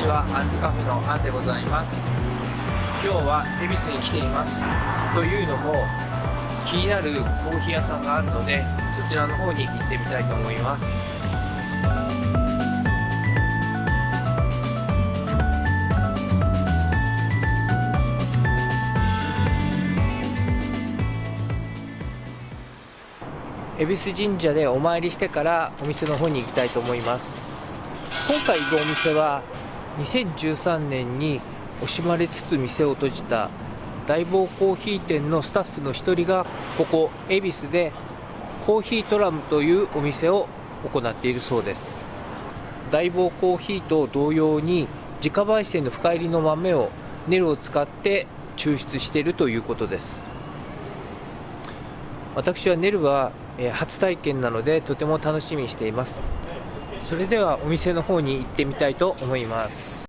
ちは、アンズカフェのアンでございます。今日は恵比寿に来ています。というのも、気になるコーヒー屋さんがあるので、そちらの方に行ってみたいと思います。恵比寿神社でお参りしてからお店の方に行きたいと思います。今回行くお店は2013年に惜しまれつつ店を閉じた大坊コーヒー店のスタッフの一人がここ恵比寿でコーヒートラムというお店を行っているそうです。大坊コーヒーと同様に自家焙煎の深入りの豆をネルを使って抽出しているということです。私はネルは初体験なのでとても楽しみにしています。それではお店の方に行ってみたいと思います。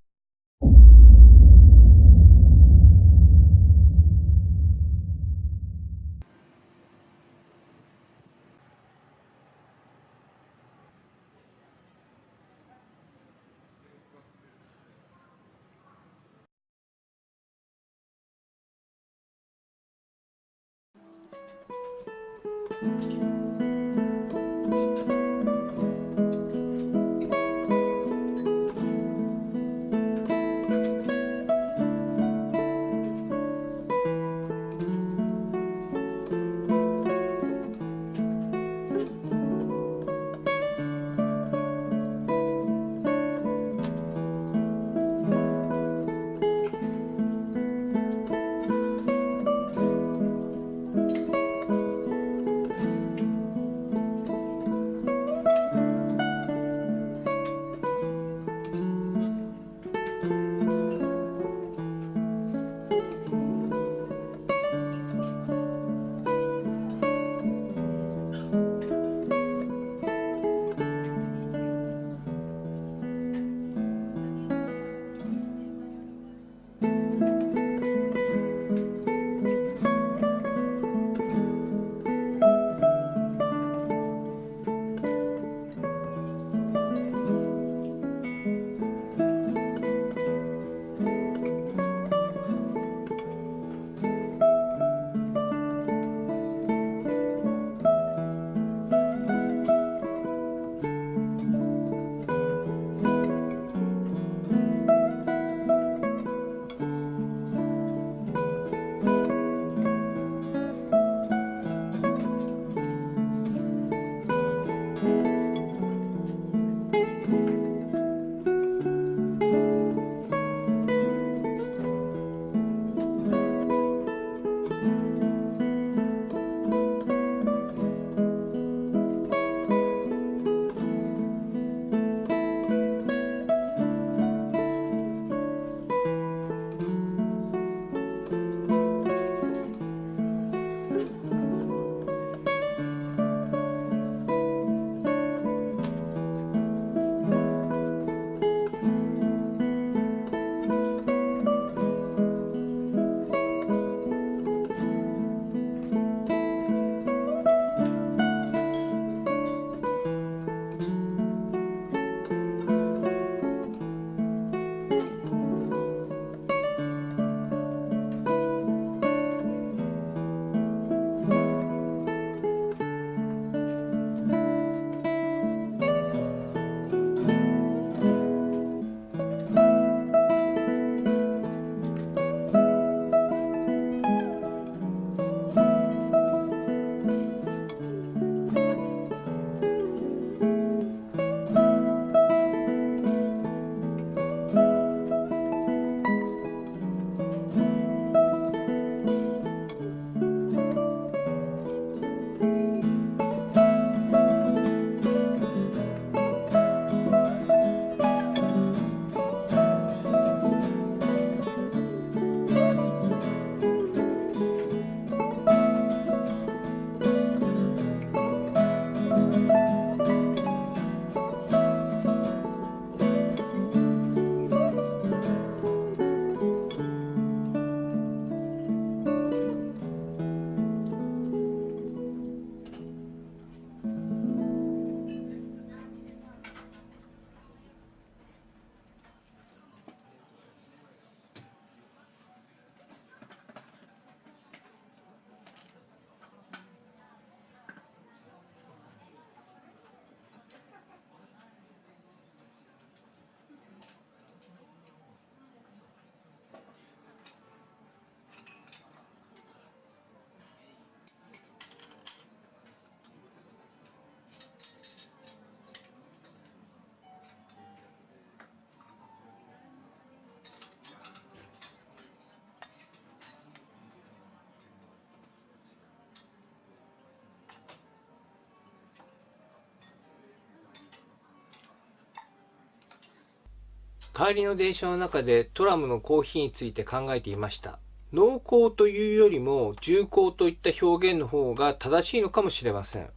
帰りの電車の中でトラムのコーヒーについて考えていました。濃厚というよりも重厚といった表現の方が正しいのかもしれません。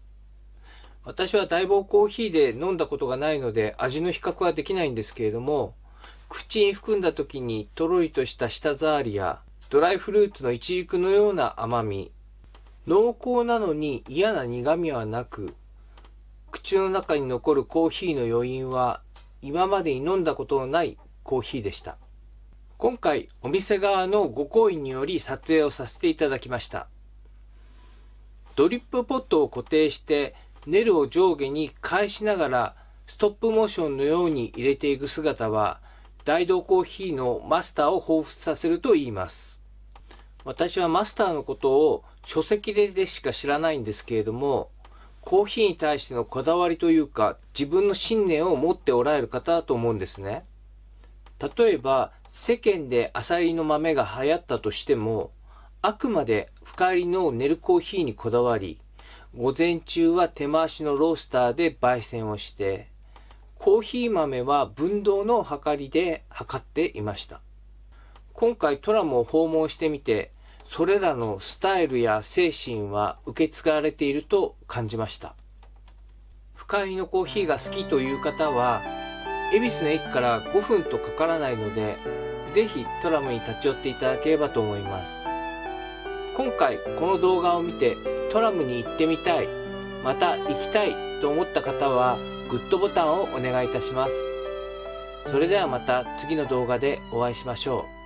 私は大棒コーヒーで飲んだことがないので味の比較はできないんですけれども、口に含んだ時にとろりとした舌触りやドライフルーツのイチジクのような甘み、濃厚なのに嫌な苦みはなく、口の中に残るコーヒーの余韻は今までに飲んだことのないコーヒーでした。今回お店側のご厚意により撮影をさせていただきました。ドリップポットを固定してネルを上下に返しながらストップモーションのように入れていく姿は大道コーヒーのマスターを彷彿させると言います。私はマスターのことを書籍でしか知らないんですけれども、コーヒーに対してのこだわりというか自分の信念を持っておられる方だと思うんですね。例えば世間でアサリの豆が流行ったとしても、あくまで深入りのネルコーヒーにこだわり、午前中は手回しのロースターで焙煎をして、コーヒー豆は分銅の量りで測っていました。今回トラムを訪問してみて、それらのスタイルや精神は受け継がれていると感じました。深入りのコーヒーが好きという方は、恵比寿の駅から5分とかからないので、ぜひトラムに立ち寄っていただければと思います。今回この動画を見てトラムに行ってみたい、また行きたいと思った方はグッドボタンをお願いいたします。それではまた次の動画でお会いしましょう。